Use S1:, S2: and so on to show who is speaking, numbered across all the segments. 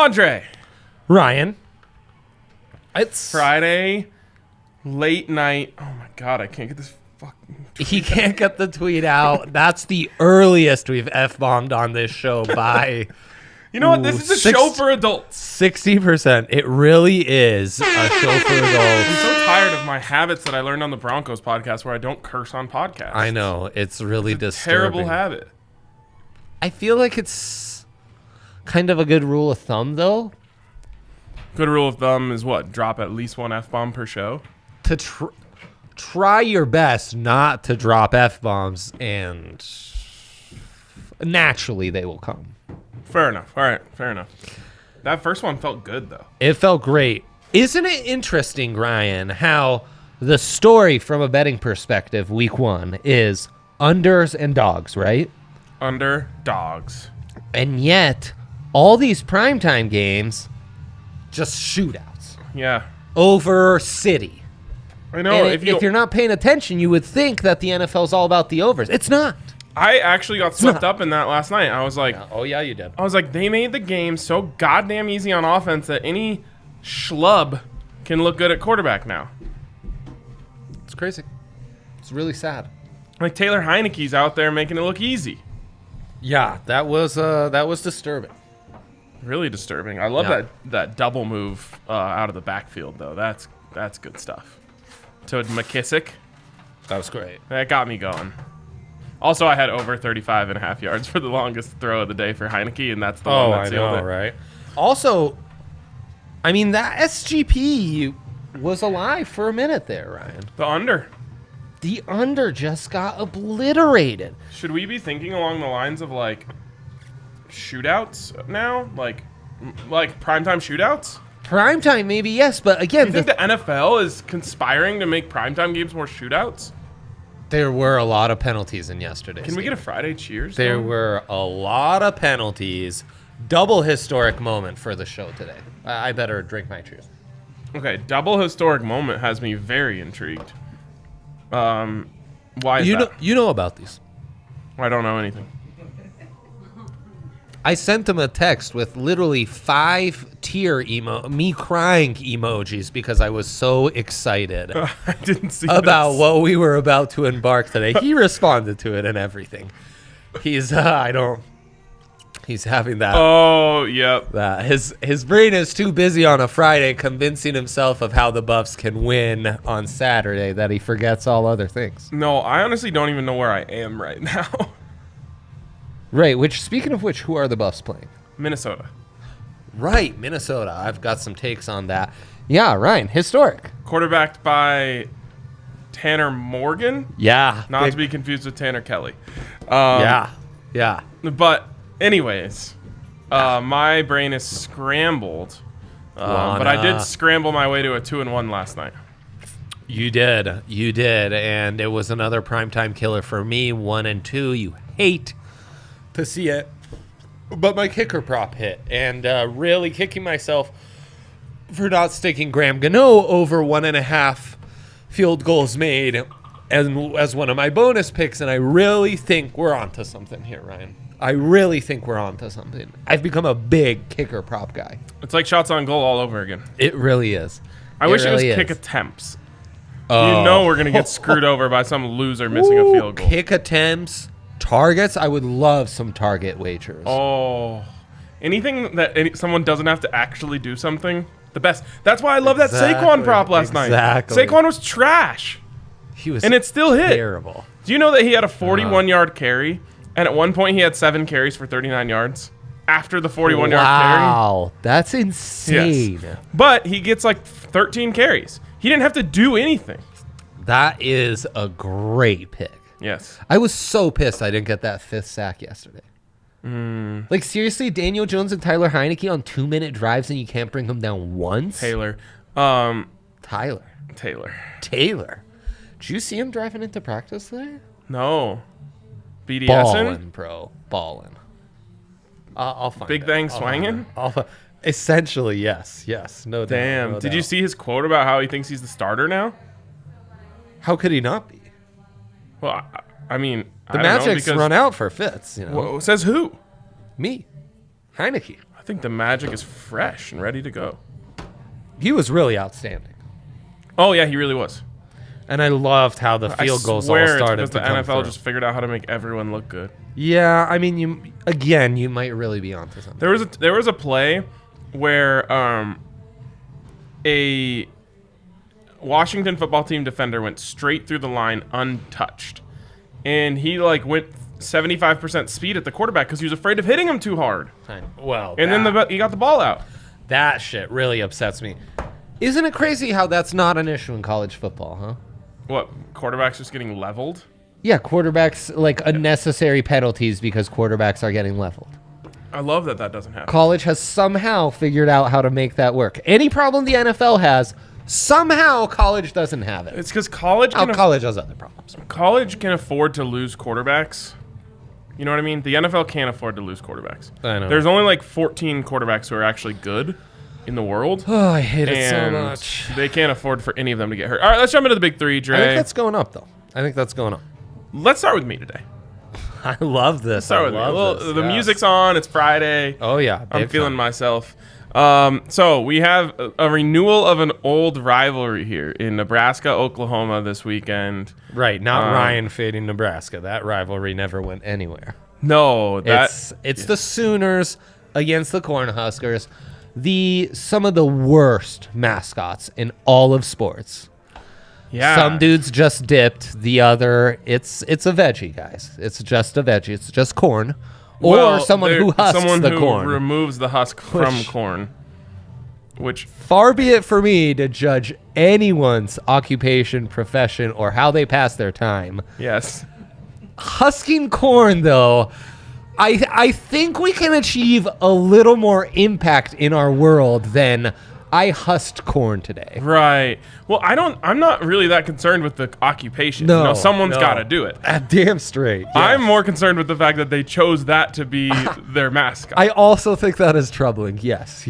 S1: Andre.
S2: Ryan. It's
S1: Friday, late night. Oh my God, I can't get this fucking...
S2: He can't get the tweet out. That's the earliest we've F-bombed on this show by...
S1: You know what? This is a show for adults.
S2: 60%. It really is a show for adults.
S1: I'm so tired of my habits that I learned on the Broncos podcast where I don't curse on podcasts.
S2: I know. It's really disturbing.
S1: Terrible habit.
S2: I feel like it's kind of a good rule of thumb, though.
S1: Good rule of thumb is what? Drop at least one F-bomb per show?
S2: To try your best not to drop F-bombs, and naturally they will come.
S1: Fair enough. All right, fair enough. That first one felt good, though.
S2: It felt great. Isn't it interesting, Ryan, how the story from a betting perspective, week one, is unders and dogs, right?
S1: Under dogs.
S2: And yet, all these primetime games, just shootouts.
S1: Yeah.
S2: Over city.
S1: I know.
S2: And if you're not paying attention, you would think that the NFL is all about the overs. It's not.
S1: I actually got swept up in that last night. I was like...
S2: Yeah. Oh, yeah, you did.
S1: I was like, they made the game so goddamn easy on offense that any schlub can look good at quarterback now.
S2: It's crazy. It's really sad.
S1: Like Taylor Heineke's out there making it look easy.
S2: Yeah, that was disturbing.
S1: Really disturbing. I love that double move out of the backfield, though. That's good stuff. To McKissick.
S2: That was great.
S1: That got me going. Also, I had over 35.5 yards for the longest throw of the day for Heineke, and that's the one that sealed it.
S2: Right? Also, I mean, that SGP was alive for a minute there, Ryan.
S1: The under.
S2: The under just got obliterated.
S1: Should we be thinking along the lines of, like, shootouts now? Like primetime shootouts?
S2: Primetime, maybe, yes, but again...
S1: Do you think the NFL is conspiring to make primetime games more shootouts?
S2: There were a lot of penalties in yesterday's
S1: Can we
S2: game.
S1: get a Friday cheers?
S2: There were a lot of penalties. Double historic moment for the show today. I better drink my cheers.
S1: Okay, double historic moment has me very intrigued. Why is that?
S2: You know about these.
S1: I don't know anything.
S2: I sent him a text with literally 5 tear me crying emojis because I was so excited
S1: I didn't see
S2: about
S1: this.
S2: what we were about to embark today. He responded to it and everything. He's he's having that.
S1: Oh, yep.
S2: That his brain is too busy on a Friday convincing himself of how the Buffs can win on Saturday that he forgets all other things.
S1: No, I honestly don't even know where I am right now.
S2: Right, speaking of which, who are the Buffs playing?
S1: Minnesota.
S2: Right, Minnesota. I've got some takes on that. Yeah, Ryan, historic.
S1: Quarterbacked by Tanner Morgan.
S2: Yeah.
S1: Not to be confused with Tanner Kelly.
S2: Yeah.
S1: But anyways, my brain is scrambled. But I did scramble my way to a 2-1 last night.
S2: You did. And it was another primetime killer for me. 1-2. You hate to see it. But my kicker prop hit. And really kicking myself for not sticking Graham Gano over 1.5 field goals made as one of my bonus picks. And I really think we're onto something here, Ryan. I really think we're onto something. I've become a big kicker prop guy.
S1: It's like shots on goal all over again.
S2: It really is.
S1: I wish it was kick attempts. You know we're going to get screwed over by some loser missing a field goal.
S2: Kick attempts, targets. I would love some target wagers.
S1: Oh. Anything that someone doesn't have to actually do something, the best. That's why I love that Saquon prop last night. Saquon was trash.
S2: He was
S1: and it still hit.
S2: Terrible.
S1: Do you know that he had a 41-yard carry? And at one point, he had 7 carries for 39 yards after the 41-yard carry.
S2: Wow, that's insane.
S1: Yes. But he gets like 13 carries. He didn't have to do anything.
S2: That is a great pick.
S1: Yes.
S2: I was so pissed I didn't get that 5th sack yesterday. Like, seriously, Daniel Jones and Tyler Heineke on 2-minute drives and you can't bring them down once?
S1: Taylor.
S2: Taylor. Did you see him driving into practice today?
S1: No. BDSing?
S2: Ballin', bro. Ballin'. I'll find
S1: Big
S2: it.
S1: Bang swanging?
S2: Essentially, yes. No doubt.
S1: Damn.
S2: No
S1: Did
S2: doubt.
S1: you see his quote about how he thinks he's the starter now?
S2: How could he not be?
S1: Well, I mean,
S2: The Magic's run out for Fitz. You know?
S1: Well, says who?
S2: Me. Heineke.
S1: think the magic is fresh and ready to go.
S2: He was really outstanding.
S1: Oh, yeah, he really was.
S2: And I loved how the field goals all started
S1: because the NFL just figured out how to make everyone look good.
S2: Yeah, I mean, you might really be onto something.
S1: There was a play where a Washington football team defender went straight through the line untouched, and he went 75% speed at the quarterback because he was afraid of hitting him too hard.
S2: Well,
S1: and then he got the ball out.
S2: That shit really upsets me. Isn't it crazy how that's not an issue in college football, huh?
S1: What, quarterbacks just getting leveled?
S2: Yeah, quarterbacks, unnecessary penalties because quarterbacks are getting leveled.
S1: I love that doesn't happen.
S2: College has somehow figured out how to make that work. Any problem the NFL has, somehow college doesn't have it.
S1: It's because college
S2: has other problems.
S1: College can afford to lose quarterbacks. You know what I mean? The NFL can't afford to lose quarterbacks.
S2: I know.
S1: There's only 14 quarterbacks who are actually good in the world.
S2: Oh, I hate it so much.
S1: They can't afford for any of them to get hurt. All right, let's jump into the big three, Dre.
S2: I think that's going up, though.
S1: Let's start with me today.
S2: I love this.
S1: The music's on. It's Friday.
S2: Oh, yeah.
S1: I'm feeling myself. So we have a renewal of an old rivalry here in Nebraska, Oklahoma this weekend.
S2: Right. Not Ryan fading Nebraska. That rivalry never went anywhere.
S1: No.
S2: It's the Sooners against the Cornhuskers. Some of the worst mascots in all of sports.
S1: Yeah.
S2: Some dudes just dipped. The other, it's a veggie, guys. It's just a veggie. It's just corn. Or someone who husks the corn.
S1: Someone who removes the husk from corn. Which
S2: far be it for me to judge anyone's occupation, profession, or how they pass their time.
S1: Yes.
S2: Husking corn, though, I think we can achieve a little more impact in our world than I husked corn today.
S1: Right. Well, I'm not really that concerned with the occupation.
S2: No,
S1: someone's got to do it.
S2: Damn straight. Yes.
S1: I'm more concerned with the fact that they chose that to be their mascot.
S2: I also think that is troubling. Yes.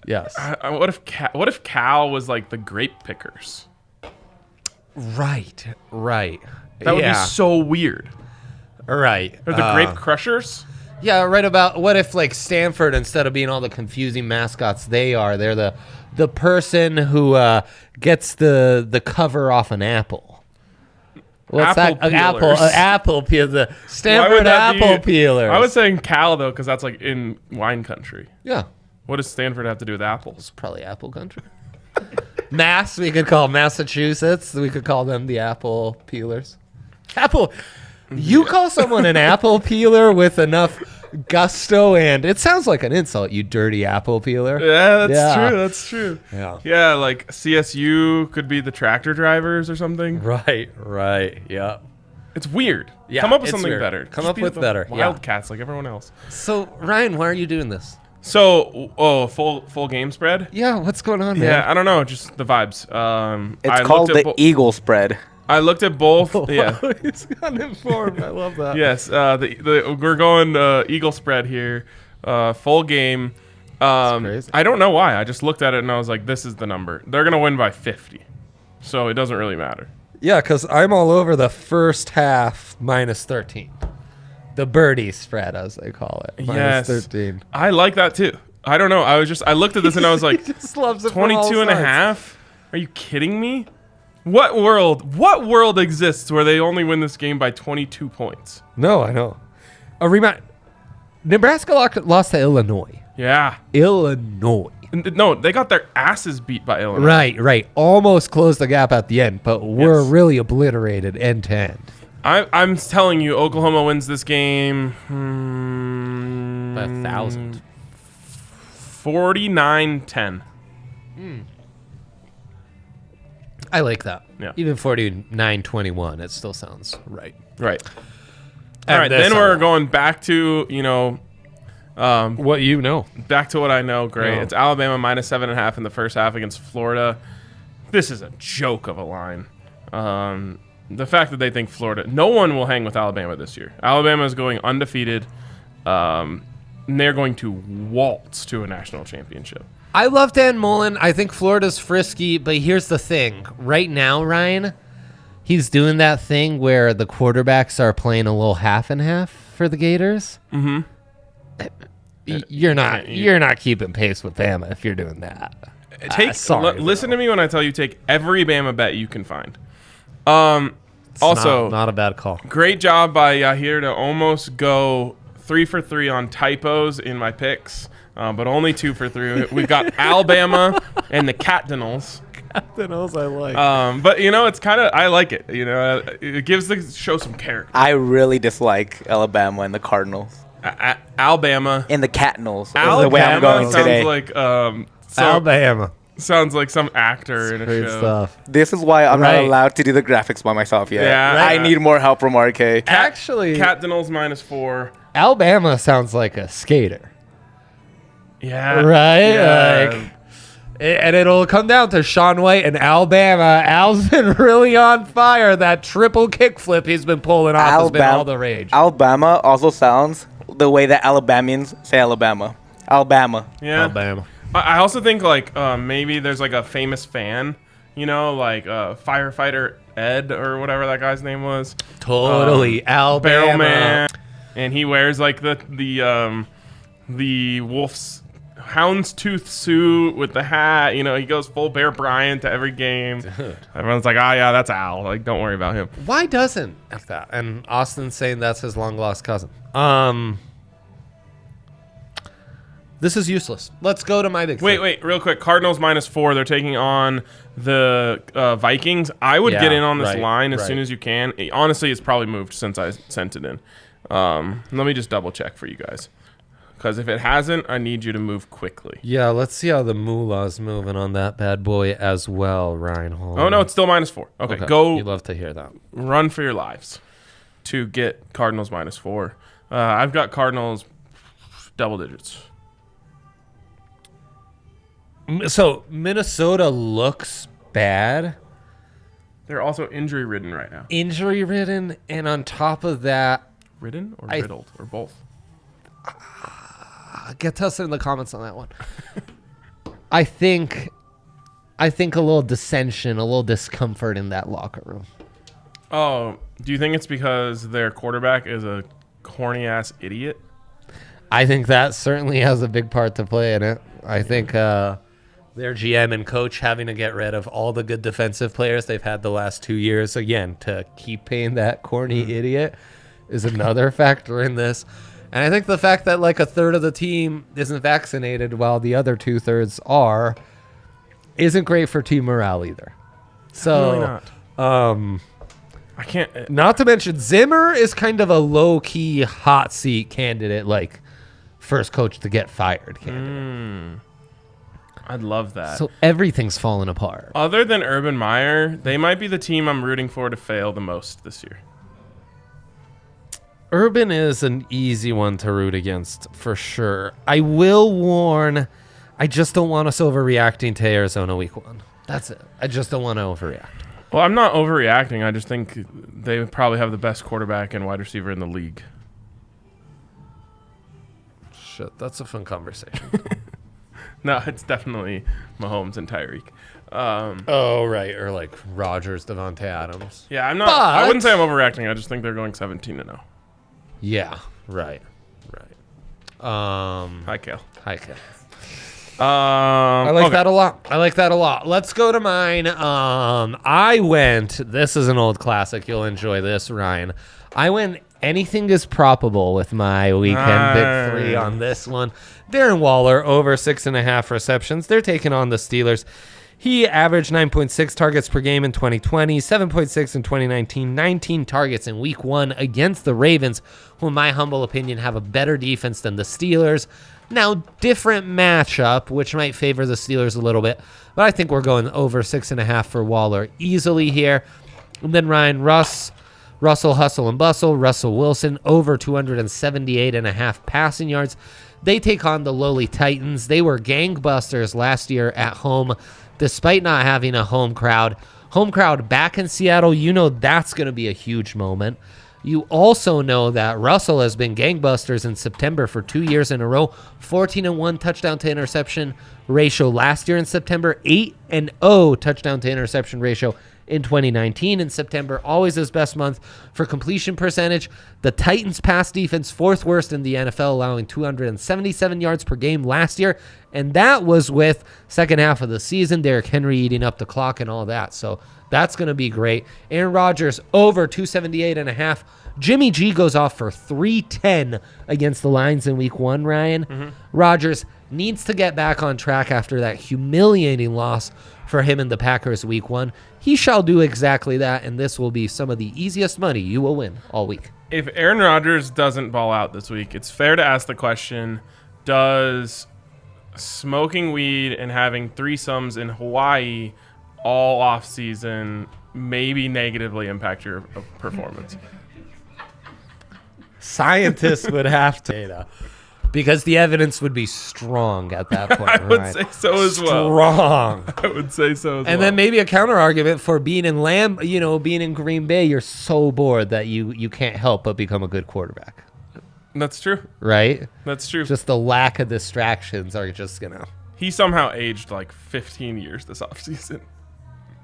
S2: Yes.
S1: What if Cal was the grape pickers?
S2: Right.
S1: That would be so weird.
S2: Right.
S1: Or the grape crushers?
S2: Yeah, right about what if Stanford, instead of being all the confusing mascots they're the person who gets the cover off an apple. What's that? An apple peel. The Stanford apple peelers.
S1: I was saying Cal though, because that's in wine country.
S2: Yeah.
S1: What does Stanford have to do with apples?
S2: It's probably apple country. We could call Massachusetts. We could call them the apple peelers. Apple. You call someone an apple peeler with enough gusto, and it sounds like an insult, you dirty apple peeler.
S1: Yeah, that's true.
S2: Yeah.
S1: Yeah, CSU could be the tractor drivers or something.
S2: Right, yeah.
S1: It's weird.
S2: Yeah,
S1: come up with something better.
S2: Come up with better.
S1: Wildcats like everyone else.
S2: So, Ryan, why are you doing this?
S1: So, full game spread?
S2: Yeah, what's going on, man?
S1: Yeah, I don't know, just the vibes.
S3: It's called the Eagle spread.
S1: I looked at both. Yeah,
S2: he's uninformed. I love that.
S1: Yes, we're going Eagle spread here, full game.
S2: Crazy.
S1: I don't know why. I just looked at it and I was like, "This is the number." They're gonna win by 50, so it doesn't really matter.
S2: Yeah, because I'm all over the first half -13, the birdie spread as they call it. -13.
S1: I like that too. I don't know. I looked at this and I was like,
S2: just loves it
S1: 22 and a half. Are you kidding me? What world exists where they only win this game by 22 points?
S2: No, I know. A remind. Nebraska lost to Illinois.
S1: Yeah.
S2: Illinois.
S1: No, they got their asses beat by Illinois.
S2: Right. Almost closed the gap at the end, but we're really obliterated end to end.
S1: I'm telling you, Oklahoma wins this game
S2: by 1,000.
S1: 49-10.
S2: I like that.
S1: Yeah.
S2: Even 49-21, it still sounds right.
S1: Right. All right, then we're going back to,
S2: what you know.
S1: Back to what I know. Great.
S2: No.
S1: It's Alabama -7.5 in the first half against Florida. This is a joke of a line. The fact that they think Florida, no one will hang with Alabama this year. Alabama is going undefeated. And they're going to waltz to a national championship.
S2: I love Dan Mullen. I think Florida's frisky, but here's the thing. Right now, Ryan, he's doing that thing where the quarterbacks are playing a little half and half for the Gators.
S1: Mm-hmm.
S2: You're not keeping pace with Bama if you're doing that.
S1: Listen to me when I tell you take every Bama bet you can find.
S2: Not a bad call.
S1: Great job by Yahir to almost go 3 for 3 on typos in my picks, but only 2 for 3. We've got Alabama and the Cardinals.
S2: Cardinals, I like.
S1: But it's kind of, I like it. It gives the show some character.
S3: I really dislike Alabama and the Cardinals.
S1: Alabama
S3: and the Cardinals.
S1: Alabama
S3: the way I'm going
S1: sounds
S3: today.
S1: like
S2: Alabama.
S1: Sounds like some actor in a
S2: Great
S1: show.
S2: Stuff.
S3: This is why I'm not allowed to do the graphics by myself yet.
S1: Yeah,
S3: I need more help from RK.
S2: Actually,
S1: Cardinals -4.
S2: Alabama sounds like a skater.
S3: Yeah.
S2: Right?
S1: Yeah.
S2: And it'll come down to Sean White and Alabama. Al's been really on fire. That triple kickflip he's been pulling off has been all the rage.
S3: Alabama also sounds the way that Alabamians say Alabama. Alabama.
S1: Yeah.
S2: Alabama.
S1: I also think maybe there's like a famous fan, like firefighter Ed or whatever that guy's name was.
S2: Totally. Alabama.
S1: Barrelman. And he wears like the wolf's houndstooth suit with the hat. He goes full Bear Bryant to every game. Dude. Everyone's like, oh yeah, that's Al. Like, don't worry about him.
S2: Why doesn't that? And Austin's saying that's his long lost cousin. This is useless. Let's go to my big thing.
S1: Wait, real quick. Cardinals -4. They're taking on the Vikings. I would get in on this line as soon as you can. Honestly, it's probably moved since I sent it in. Let me just double check for you guys. Because if it hasn't, I need you to move quickly.
S2: Yeah, let's see how the moolah's moving on that bad boy as well, Reinhold.
S1: Oh, no, it's still -4. Okay, go.
S2: You'd love to hear that.
S1: Run for your lives to get Cardinals -4. I've got Cardinals double digits.
S2: So Minnesota looks bad.
S1: They're also injury-ridden right now.
S2: Injury-ridden, and on top of that...
S1: Ridden or riddled or both?
S2: Get to us in the comments on that one. I think a little dissension, a little discomfort in that locker room.
S1: Oh, do you think it's because their quarterback is a corny-ass idiot?
S2: I think that certainly has a big part to play in it. I think their GM and coach having to get rid of all the good defensive players they've had the last 2 years, again, to keep paying that corny idiot is another factor in this. And I think the fact that like a third of the team isn't vaccinated while the other 2/3 are isn't great for team morale either. So,
S1: really not. I can't.
S2: Not to mention Zimmer is kind of a low-key hot seat candidate, like first coach to get fired candidate.
S1: I'd love that.
S2: So everything's falling apart.
S1: Other than Urban Meyer, they might be the team I'm rooting for to fail the most this year.
S2: Urban is an easy one to root against for sure. I will warn, I just don't want us overreacting to Arizona week 1. That's it. I just don't want to overreact.
S1: Well, I'm not overreacting. I just think they probably have the best quarterback and wide receiver in the league.
S2: Shit, that's a fun conversation.
S1: No, it's definitely Mahomes and Tyreek.
S2: Oh, right. Or like Rodgers, Devontae Adams.
S1: Yeah, I'm not. I wouldn't say I'm overreacting. I just think they're going 17-0.
S2: Yeah, right.
S1: Hi, Kale.
S2: I like that a lot. Let's go to mine. I went, this is an old classic. You'll enjoy this, Ryan. I went anything is probable with my weekend big 3 on this one. Darren Waller over 6.5 receptions. They're taking on the Steelers. He averaged 9.6 targets per game in 2020, 7.6 in 2019, 19 targets in week 1 against the Ravens, who in my humble opinion have a better defense than the Steelers. Now, different matchup, which might favor the Steelers a little bit, but I think we're going over 6.5 for Waller easily here. And then Ryan, Russell, hustle and bustle. Russell Wilson over 278.5 passing yards. They take on the lowly Titans. They were gangbusters last year at home, despite not having a home crowd. Home crowd back in Seattle, you know that's going to be a huge moment. You also know that Russell has been gangbusters in September for 2 years in a row. 14-1 touchdown to interception ratio last year in September. 8-0 touchdown to interception ratio in 2019. In September, always his best month for completion percentage. The Titans' pass defense, 4th worst in the NFL, allowing 277 yards per game last year. And that was with second half of the season, Derrick Henry eating up the clock and all that. So that's going to be great. Aaron Rodgers over 278.5. Jimmy G goes off for 310 against the Lions in week 1, Ryan. Rodgers needs to get back on track after that humiliating loss for him and the Packers week 1. He shall do exactly that, and this will be some of the easiest money you will win all week.
S1: If Aaron Rodgers doesn't ball out this week, it's fair to ask the question, does smoking weed and having threesomes in Hawaii all offseason maybe negatively impact your performance?
S2: Scientists would have to, because the evidence would be strong at that point.
S1: I would say so as well.
S2: Strong.
S1: I would say so as well.
S2: And then maybe a counter argument for being in being in Green Bay, you're so bored that you can't help but become a good quarterback.
S1: That's true.
S2: Right?
S1: That's true.
S2: Just the lack of distractions are just
S1: He somehow aged like 15 years this offseason.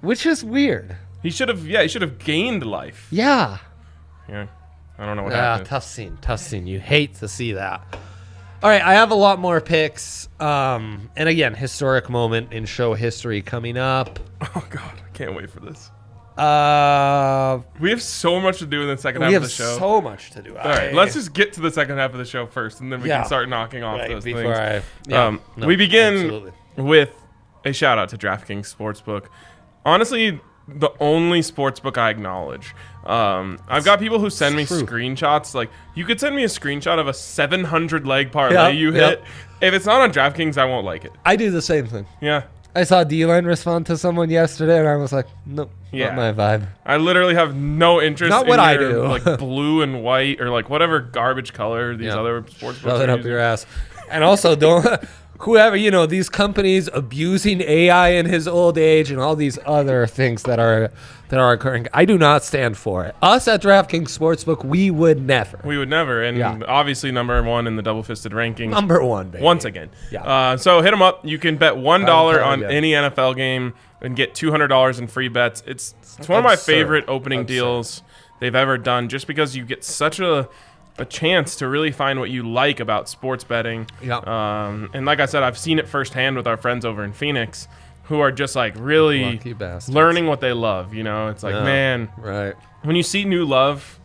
S2: Which is weird.
S1: He should have gained life.
S2: Yeah.
S1: Yeah. I don't know what happened.
S2: Tough scene. You hate to see that. All right, I have a lot more picks. And again, historic moment in show history coming up.
S1: Oh, God. I can't wait for this.
S2: We
S1: We have so much to do in the second half of the show.
S2: have so much to do.
S1: All right, let's just get to the second half of the show first, and then we can start knocking off those things. We begin with a shout-out to DraftKings Sportsbook. Honestly, the only sportsbook I acknowledge. I've got people who send me screenshots. Like, you could send me a screenshot of a 700-leg parlay you hit. If it's not on DraftKings, I won't like it.
S2: I do the same thing.
S1: Yeah.
S2: I saw D-Line respond to someone yesterday, and I was like, nope, not my vibe.
S1: I literally have no interest
S2: Not
S1: in
S2: what I
S1: your,
S2: do.
S1: like, blue and white or, like, whatever garbage color these other sportsbooks
S2: Shove it
S1: are
S2: up
S1: using.
S2: your ass. And also, don't... Whoever, these companies abusing AI in his old age and all these other things that are occurring. I do not stand for it. Us at DraftKings Sportsbook, we would never.
S1: We would never. And obviously number 1 in the double-fisted rankings.
S2: Number 1, baby.
S1: Once again.
S2: Yeah.
S1: So hit them up. You can bet $1 on any NFL game and get $200 in free bets. It's one of my favorite opening deals they've ever done, just because you get such a chance to really find what you like about sports betting. And like I said, I've seen it firsthand with our friends over in Phoenix, who are just like really learning what they love. It's like, man, when you see new love,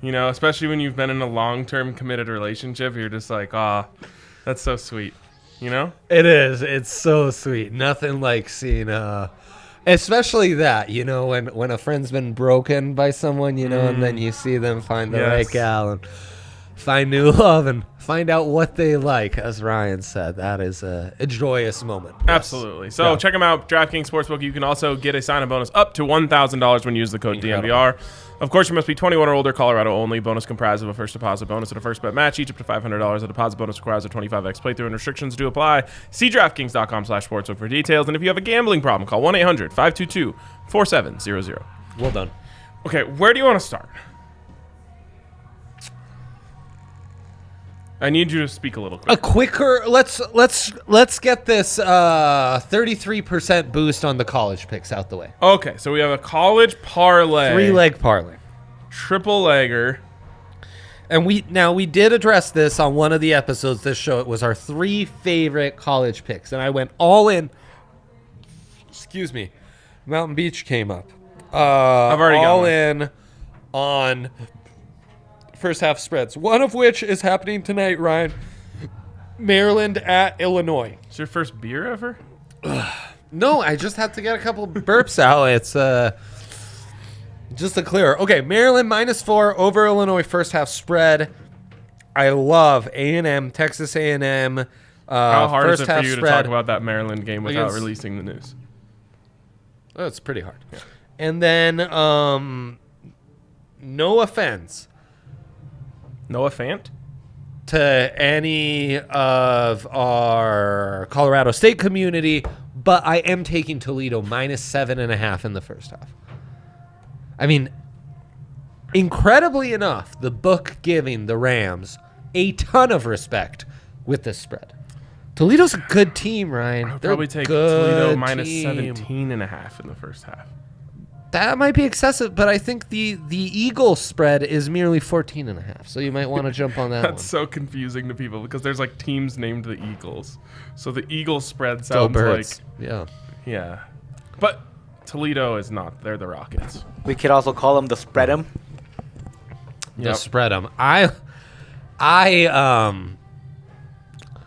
S1: especially when you've been in a long-term committed relationship, you're just like, that's so sweet.
S2: It is. It's so sweet. Nothing like seeing especially that, when a friend's been broken by someone, and then you see them find the right gal and find new love and find out what they like, as Ryan said. That is a joyous moment.
S1: Absolutely. So check them out, DraftKings Sportsbook. You can also get a sign-up bonus up to $1,000 when you use the code DNVR. Of course, you must be 21 or older, Colorado only. Bonus comprised of a first deposit bonus and a first bet match, each up to $500. A deposit bonus requires a 25x playthrough, and restrictions do apply. See DraftKings.com/sportsbook for details. And if you have a gambling problem, call 1-800-522-4700.
S2: Well done.
S1: Okay, where do you want to start? I need you to speak a little quicker.
S2: A quicker. Let's get this 33% boost on the college picks out the way.
S1: Okay, so we have a college parlay,
S2: 3-leg parlay,
S1: triple legger,
S2: and we did address this on one of the episodes. This show, it was our 3 favorite college picks, and I went all in. Excuse me, Mountain Beach came up.
S1: I've already got
S2: all in on first half spreads, one of which is happening tonight, Ryan. Maryland at Illinois.
S1: It's your first beer ever?
S2: No, I just had to get a couple burps out. It's just to clear. Okay, Maryland -4 over Illinois first half spread. I love A&M, Texas A&M.
S1: How hard is
S2: first
S1: it for
S2: half
S1: you
S2: spread.
S1: to talk about that Maryland game without
S2: Against-
S1: releasing the news?
S2: Oh, it's pretty hard. Yeah. And then, no offense
S1: Noah Fant?
S2: to any of our Colorado State community, but I am taking Toledo -7.5 in the first half. I mean, incredibly enough, the book giving the Rams a ton of respect with this spread. Toledo's a good team, Ryan.
S1: I would
S2: They're
S1: probably
S2: a
S1: take
S2: good
S1: Toledo
S2: team.
S1: -17.5 in the first half.
S2: That might be excessive, but I think the Eagles spread is merely 14.5. So you might want to jump on that
S1: That's
S2: one.
S1: so confusing to people because there's like teams named the Eagles. So the Eagles spread
S2: Go
S1: sounds
S2: Birds.
S1: like yeah. But Toledo is not. They're the Rockets.
S3: We could also call them the spread 'em.
S2: Just spread them. I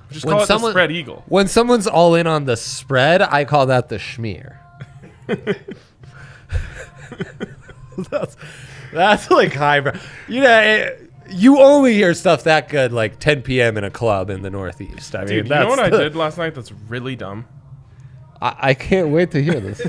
S1: Just
S2: When
S1: call it
S2: someone-
S1: the spread eagle.
S2: When someone's all in on the spread, I call that the schmear. that's like highbrow. You only hear stuff that good like 10 p.m. in a club in the Northeast. I mean,
S1: Dude, you know what I did last night that's really dumb?
S2: I can't wait to hear this.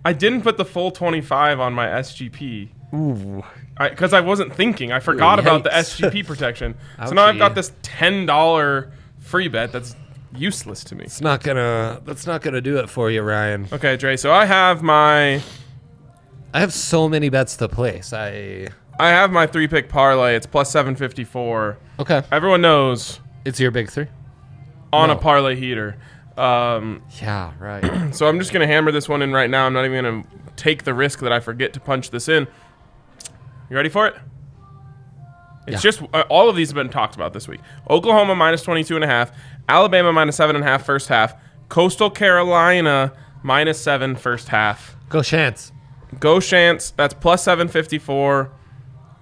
S1: I didn't put the full 25 on my SGP.
S2: Ooh.
S1: Because I wasn't thinking. I forgot about the
S2: Yikes.
S1: SGP protection. So now I've
S2: Ouchie.
S1: got this $10 free bet that's useless to me.
S2: That's not gonna do it for you, Ryan.
S1: Okay, Dre. So I have my
S2: so many bets to place. I
S1: 3-pick parlay. It's plus 754.
S2: Okay.
S1: Everyone knows
S2: It's your big three?
S1: on a
S2: No.
S1: parlay heater.
S2: Yeah, right.
S1: So I'm just going to hammer this one in right now. I'm not even going to take the risk that I forget to punch this in. You ready for it? It's
S2: Yeah.
S1: just all of these have been talked about this week. Oklahoma minus 22.5, Alabama minus 7.5 first half, Coastal Carolina minus 7 first half.
S2: Go Chance.
S1: Go Shants. That's plus 754.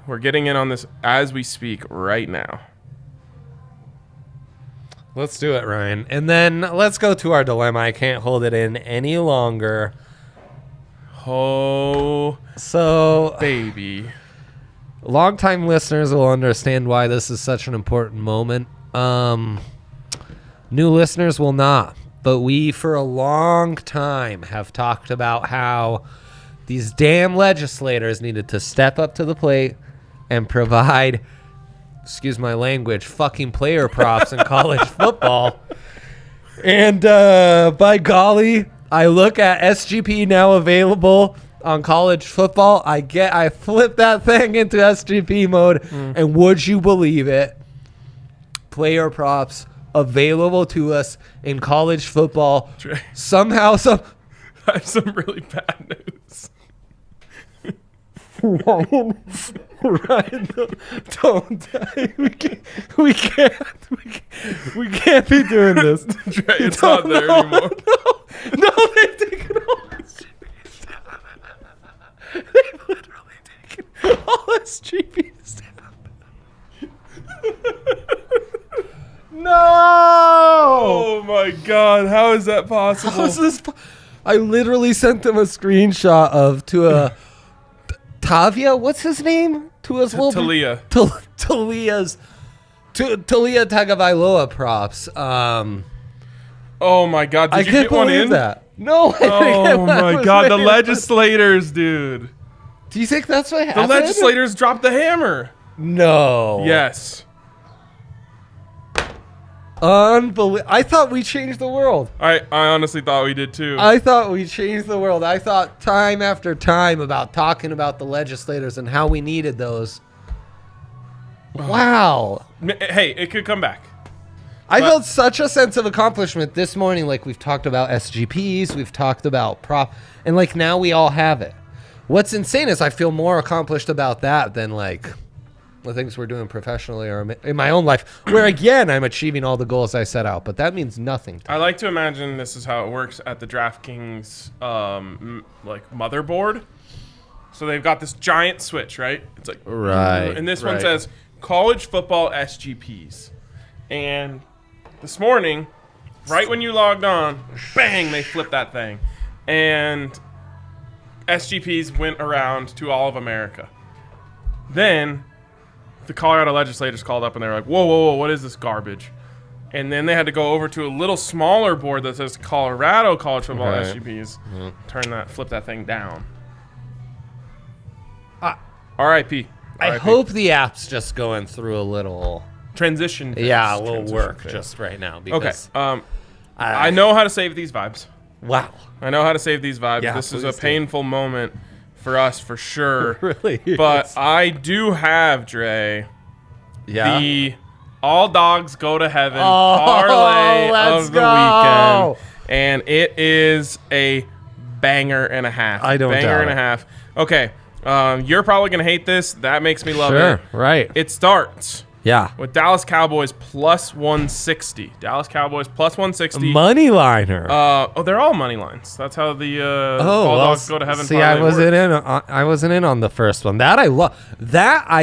S1: We're getting in on this as we speak right now.
S2: Let's do it, Ryan. And then let's go to our dilemma. I can't hold it in any longer.
S1: Oh,
S2: So,
S1: baby.
S2: longtime listeners will understand why this is such an important moment. New listeners will not. But we, for a long time, have talked about how these damn legislators needed to step up to the plate and provide, excuse my language, fucking player props in college football. And by golly, I look at SGP now available on college football. I flip that thing into SGP mode, and would you believe it? Player props available to us in college football.
S1: Dre.
S2: Somehow,
S1: I have some really bad news.
S2: Ryan, don't die. We can't be doing this.
S1: Dre, it's not there anymore.
S2: No, they've taken all SGPs. They've literally taken all SGPs down. No!
S1: Oh my God! How is that possible?
S2: How is this? I literally sent them a screenshot of Tavia. What's his name?
S1: Talia.
S2: Talia's Talia Tagovailoa props.
S1: Oh my God! Did
S2: I
S1: you
S2: can't
S1: get one
S2: believe
S1: in?
S2: that. No. I didn't get
S1: Oh
S2: one. I
S1: my
S2: was
S1: God! The
S2: waiting.
S1: legislators, dude.
S2: Do you think that's what
S1: The
S2: happened?
S1: legislators dropped the hammer.
S2: No.
S1: Yes.
S2: Unbelievable. I thought we changed the world.
S1: I honestly thought we did too.
S2: I thought we changed the world. I thought time after time about talking about the legislators and how we needed those. Wow.
S1: Hey, it could come back.
S2: I felt such a sense of accomplishment this morning. Like, we've talked about SGPs, we've talked about prop, and like now we all have it. What's insane is I feel more accomplished about that than like the things we're doing professionally or in my own life, where again I'm achieving all the goals I set out, but that means nothing to me.
S1: I like to imagine this is how it works at the DraftKings like motherboard. So they've got this giant switch, right? It's like
S2: Right,
S1: and this one
S2: right.
S1: says college football SGPs. And this morning, right when you logged on, bang, they flipped that thing. And SGPs went around to all of America. Then the Colorado legislators called up and they were like, whoa, whoa, whoa, what is this garbage? And then they had to go over to a little smaller board that says Colorado college football
S2: Right.
S1: SGPs. Flip that thing down. R.I.P.
S2: I
S1: R.I.P.
S2: hope the app's just going through a little,
S1: transition. phase.
S2: yeah, a little
S1: Transition
S2: work
S1: phase.
S2: just right now.
S1: Okay.
S2: Because
S1: I know how to save these vibes.
S2: Wow.
S1: I know how to save these vibes.
S2: Yeah,
S1: This is a
S2: please do.
S1: painful moment for us, for sure.
S2: Really is.
S1: But I do have, Dre,
S2: Yeah.
S1: the All Dogs Go to Heaven
S2: Oh,
S1: parlay
S2: let's
S1: of the
S2: go.
S1: weekend. And it is a banger and a half.
S2: I don't
S1: Banger
S2: doubt
S1: and a
S2: it.
S1: half. Okay. You're probably going to hate this. That makes me love it.
S2: Sure, right.
S1: It starts
S2: Yeah.
S1: with Dallas Cowboys plus 160. Dallas Cowboys plus 160.
S2: Money liner.
S1: They're all money lines. That's how the Bulldogs go to heaven.
S2: See,
S1: parlay
S2: I wasn't in on the first one. That I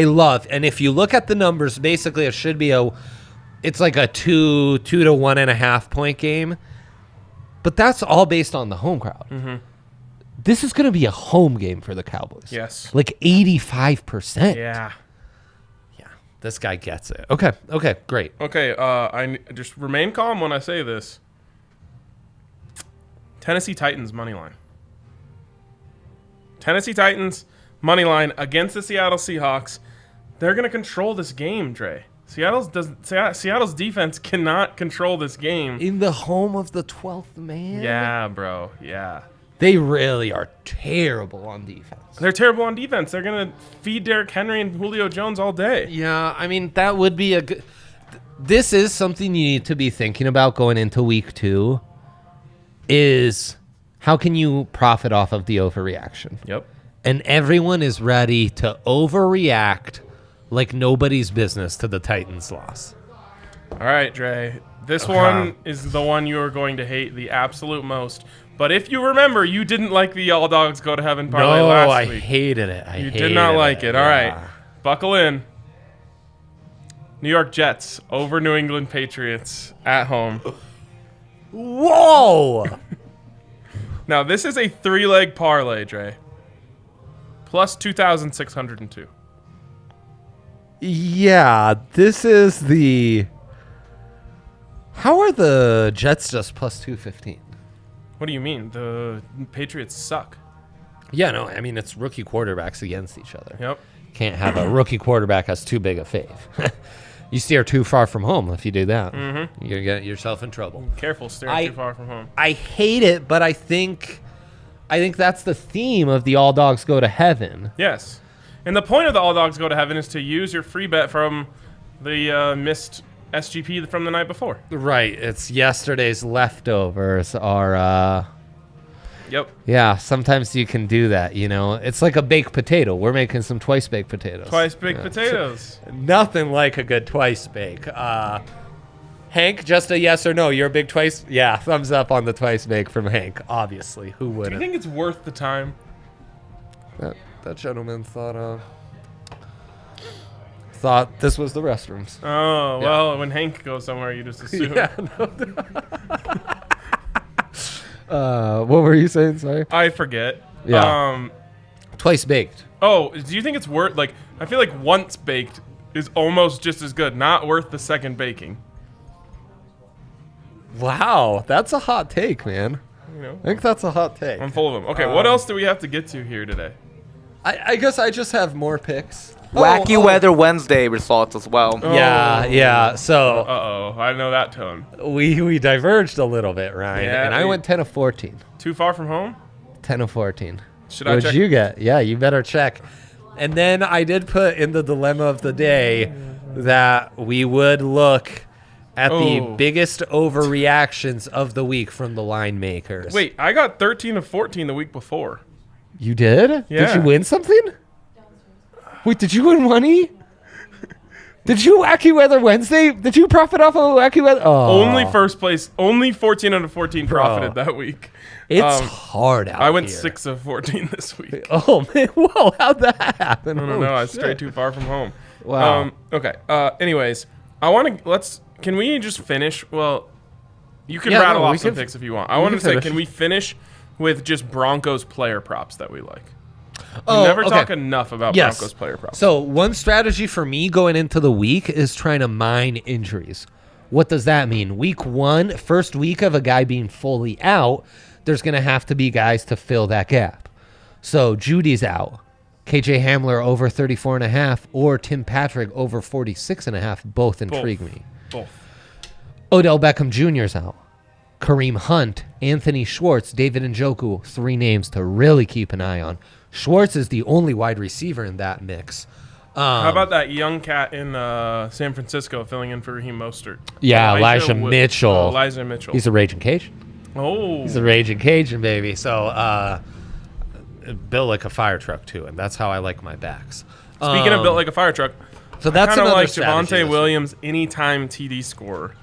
S2: love. And if you look at the numbers, basically it should be it's like a 2 to 1.5 point game. But that's all based on the home crowd.
S1: Mm-hmm.
S2: This is going to be a home game for the Cowboys.
S1: Yes.
S2: Like 85%.
S1: Yeah.
S2: Yeah. This guy gets it. Okay, great.
S1: Okay, I just remain calm when I say this. Tennessee Titans money line. Tennessee Titans money line against the Seattle Seahawks. They're going to control this game, Dre. Seattle's defense cannot control this game.
S2: In the home of the 12th man?
S1: Yeah, bro. Yeah.
S2: They really are terrible on defense.
S1: They're terrible on defense. They're going to feed Derrick Henry and Julio Jones all day.
S2: Yeah, I mean, that would be a good... This is something you need to be thinking about going into week 2, is how can you profit off of the overreaction?
S1: Yep.
S2: And everyone is ready to overreact like nobody's business to the Titans' loss.
S1: All right, Dre. This one is the one you are going to hate the absolute most. But if you remember, you didn't like the All Dogs Go to Heaven parlay last week.
S2: I hated it.
S1: You did not like it. All right. Buckle in. New York Jets over New England Patriots at home.
S2: Whoa!
S1: Now, this is a 3-leg parlay, Dre. Plus 2,602.
S2: Yeah, this is the... How are the Jets just plus 215?
S1: What do you mean? The Patriots suck.
S2: Yeah, no, I mean, it's rookie quarterbacks against each other.
S1: Yep.
S2: Can't have a rookie quarterback has too big a fave. You steer too far from home if you do that. Mm-hmm. You're going to get yourself in trouble.
S1: Careful steering too far from home.
S2: I hate it, but I think that's the theme of the All Dogs Go to Heaven.
S1: Yes. And the point of the All Dogs Go to Heaven is to use your free bet from the missed SGP from the night before.
S2: Right. It's yesterday's leftovers are...
S1: Yep.
S2: Yeah, sometimes you can do that, you know. It's like a baked potato. We're making some twice baked potatoes.
S1: Twice baked potatoes.
S2: Nothing like a good twice bake. Hank, just a yes or no. You're a big twice? Yeah, thumbs up on the twice bake from Hank, obviously. Who
S1: Do
S2: wouldn't?
S1: you think it's worth the time?
S2: That gentleman thought this was the restrooms.
S1: Oh, well, when Hank goes somewhere, you just assume.
S2: Yeah, what were you saying? Sorry.
S1: I forget.
S2: Yeah. Twice baked.
S1: Oh, do you think it's worth, like, I feel like once baked is almost just as good. Not worth the second baking.
S2: Wow, that's a hot take, man.
S1: You know,
S2: I think that's a hot take.
S1: I'm full of them. Okay, what else do we have to get to here today?
S2: I guess I just have more picks.
S3: Wacky Weather Wednesday results as well.
S2: Yeah. So
S1: Uh-oh, I know that tone.
S2: we diverged a little bit, Ryan.
S1: Yeah,
S2: and I went 10 of 14.
S1: Too far from home?
S2: 10 of 14.
S1: Should I check?
S2: What'd you get? Yeah, you better check. And then I did put in the dilemma of the day that we would look at the biggest overreactions of the week from the line makers.
S1: Wait, I got 13 of 14 the week before.
S2: You did?
S1: Yeah.
S2: Did you win something? Wait, did you win money? Did you Wacky Weather Wednesday? Did you profit off of Wacky Weather? Oh.
S1: Only first place. Only 14 out of 14 profited that week.
S2: It's hard out
S1: I went
S2: here.
S1: 6 of 14 this week.
S2: Oh, man. Whoa, how'd that happen?
S1: I don't know. I was straight too far from home.
S2: Wow.
S1: Okay. Anyways, can we just finish? Well, you can rattle off some picks if you want. I want to say, can we finish with just Broncos player props that we like? We never talk enough about Broncos player props.
S2: So one strategy for me going into the week is trying to mine injuries. What does that mean? Week 1, first week of a guy being fully out, there's going to have to be guys to fill that gap. So Judy's out. KJ Hamler over 34.5 or Tim Patrick over 46.5 both intrigue me.
S1: Both.
S2: Odell Beckham Jr.'s out. Kareem Hunt, Anthony Schwartz, David Njoku, 3 names to really keep an eye on. Schwartz is the only wide receiver in that mix.
S1: How about that young cat in San Francisco filling in for Raheem Mostert?
S2: Yeah, Elijah Mitchell.
S1: Elijah Mitchell.
S2: He's a Raging Cajun.
S1: Oh.
S2: He's a Raging Cajun, baby. So built like a fire truck too, and that's how I like my backs.
S1: Speaking of built like a fire truck,
S2: so that's
S1: kind of
S2: another
S1: like
S2: strategy
S1: Javonte
S2: this
S1: Williams anytime TD scorer.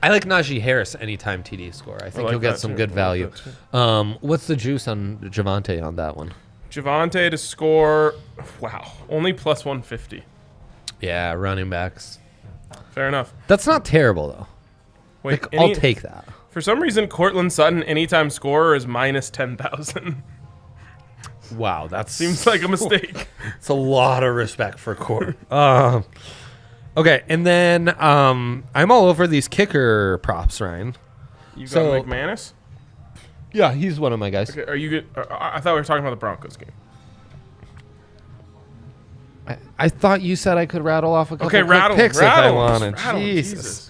S2: I like Najee Harris anytime TD score. I think
S1: like
S2: he'll get
S1: that
S2: some
S1: too.
S2: good
S1: I like
S2: value. What's the juice on Javonte on that one?
S1: Javonte to score, only plus 150.
S2: Yeah, running backs.
S1: Fair enough.
S2: That's not terrible though.
S1: Wait,
S2: Like, I'll take that.
S1: For some reason, Cortland Sutton anytime scorer is minus 10,000.
S2: Wow, that
S1: Seems like a mistake.
S2: It's a lot of respect for Court. Okay, and then I'm all over these kicker props, Ryan.
S1: You got
S2: So-
S1: McManus?
S2: Yeah, he's one of my guys.
S1: Okay, are you good? I thought we were talking about the Broncos game.
S2: I thought you said I could rattle off a couple quick
S1: rattle
S2: picks if I wanted.
S1: Rattle,
S2: Jesus.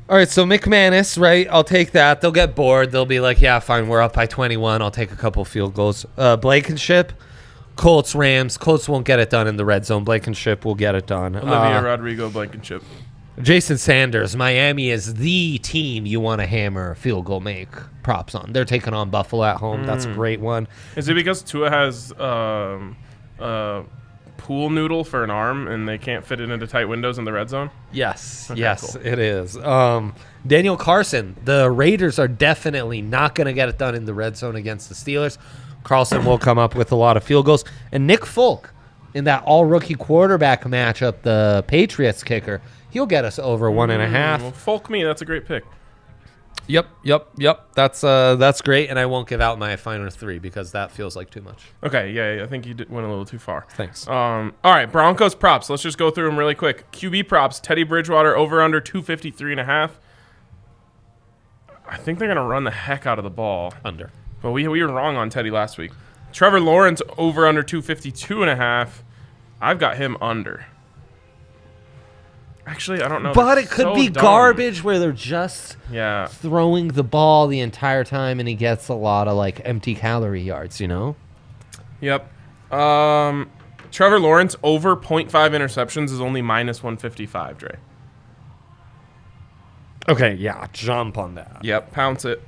S2: All right, so McManus, right? I'll take that. They'll get bored. They'll be like, yeah, fine, we're up by 21. I'll take a couple field goals. Blankenship, Colts, Rams. Colts won't get it done in the red zone. Blankenship will get it done.
S1: Olivia Rodrigo Blankenship.
S2: Jason Sanders, Miami is the team you want to hammer field goal make props on. They're taking on Buffalo at home. That's a great one.
S1: Is it because Tua has pool noodle for an arm and they can't fit it into tight windows in the red zone?
S2: Yes,
S1: Okay,
S2: yes,
S1: cool.
S2: it is. Daniel Carson, the Raiders are definitely not going to get it done in the red zone against the Steelers. Carlson will come up with a lot of field goals. And Nick Folk, in that all-rookie quarterback matchup, the Patriots kicker, he'll get us over 1.5.
S1: Well, folk me, that's a great pick.
S2: Yep. That's great, and I won't give out my final 3 because that feels like too much.
S1: Okay, yeah, I think you went a little too far.
S2: Thanks.
S1: All right, Broncos props. Let's just go through them really quick. QB props, Teddy Bridgewater over under 253.5. I think they're going to run the heck out of the ball.
S2: Under.
S1: But we were wrong on Teddy last week. Trevor Lawrence over under 252.5. I've got him under. Actually, I don't know.
S2: But
S1: They're
S2: it could
S1: so
S2: be
S1: dumb.
S2: garbage where they're just
S1: Yeah.
S2: throwing the ball the entire time and he gets a lot of like empty calorie yards, you know?
S1: Yep. Trevor Lawrence over 0.5 interceptions is only minus 155, Dre.
S2: Okay, yeah, jump on that.
S1: Yep, pounce it.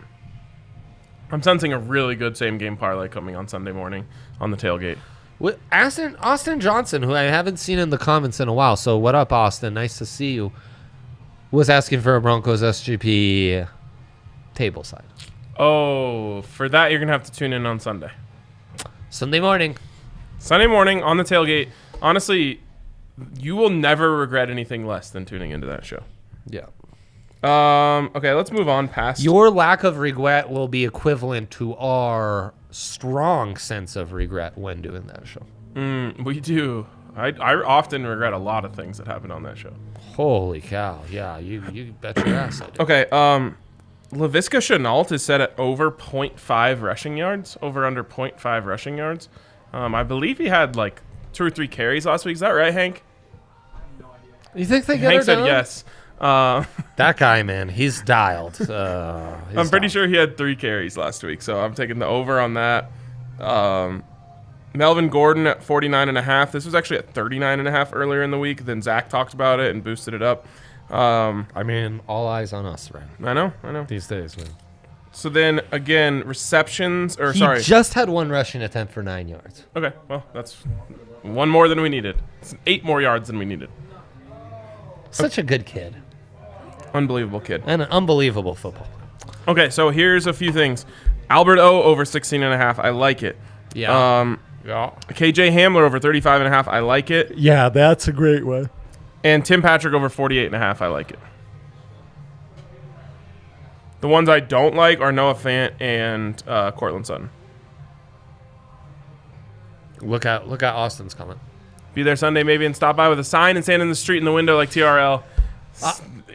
S1: I'm sensing a really good same game parlay coming on Sunday morning on the tailgate.
S2: With Austin Johnson, who I haven't seen in the comments in a while. So what up, Austin? Nice to see you. Was asking for a Broncos SGP table side.
S1: Oh, for that you're going to have to tune in on Sunday.
S2: Sunday morning.
S1: Sunday morning on the tailgate. Honestly, you will never regret anything less than tuning into that show.
S2: Yeah.
S1: Okay, let's move on past.
S2: Your lack of regret will be equivalent to our strong sense of regret when doing that show.
S1: We do. I often regret a lot of things that happen on that show.
S2: Holy cow. Yeah, you bet your ass I do.
S1: Okay, Laviska Shenault is set at over 0.5 rushing yards, over under 0.5 rushing yards. I believe he had like 2 or 3 carries last week. Is that right, Hank?
S2: You think they get
S1: Hank
S2: her
S1: said
S2: down?
S1: yes.
S2: That guy, man, he's dialed.
S1: I'm pretty sure he had 3 carries last week, so I'm taking the over on that. Melvin Gordon at 49.5. This was actually at 39.5 earlier in the week. Then Zach talked about it and boosted it up.
S2: I mean, all eyes on us, right?
S1: I know.
S2: These days, man.
S1: So then again, receptions
S2: He just had 1 rushing attempt for 9 yards.
S1: Okay, well that's 1 more than we needed. It's 8 more yards than we needed.
S2: Such a good kid.
S1: Unbelievable kid.
S2: And an unbelievable football.
S1: Okay, so here's a few things. Albert O over 16.5. I like it.
S2: Yeah.
S1: KJ Hamler over 35.5. I like it.
S2: Yeah, that's a great one.
S1: And Tim Patrick over 48.5. I like it. The ones I don't like are Noah Fant and Cortland Sutton.
S2: Look at Austin's comment.
S1: Be there Sunday maybe and stop by with a sign and stand in the street in the window like TRL.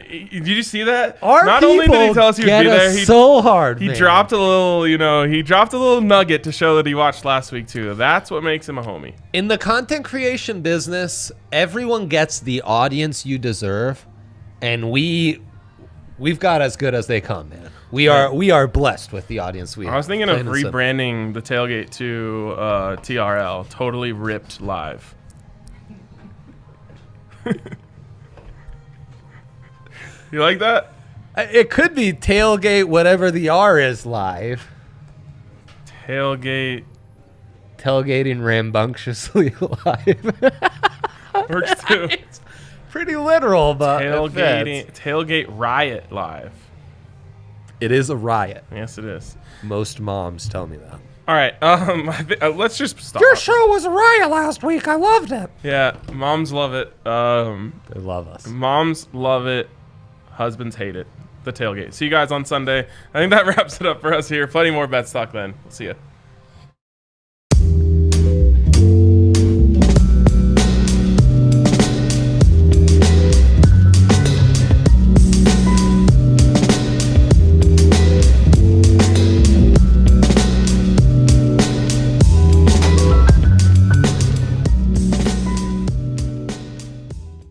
S1: Did you see that? Not only did he tell us he would be there,
S2: so hard.
S1: he dropped a little, he dropped a little nugget to show that he watched last week too. That's what makes him a homie.
S2: In the content creation business, everyone gets the audience you deserve, and we've got as good as they come, man. We are blessed with the audience we have.
S1: I was thinking of
S2: Plain and simple.
S1: rebranding the tailgate to TRL, totally ripped live. You like that?
S2: It could be tailgate, whatever the R is live.
S1: Tailgate.
S2: Tailgating rambunctiously live.
S1: Works too.
S2: It's pretty literal, but
S1: Tailgate riot live.
S2: it is a riot.
S1: Yes, it is.
S2: Most moms tell me that.
S1: All right. Let's just stop.
S2: Your show was a riot last week. I loved it.
S1: Yeah, moms love it.
S2: They love us.
S1: Moms love it. Husbands hate it. The tailgate. See you guys on Sunday. I think that wraps it up for us here. Plenty more bets talk then. We'll see you.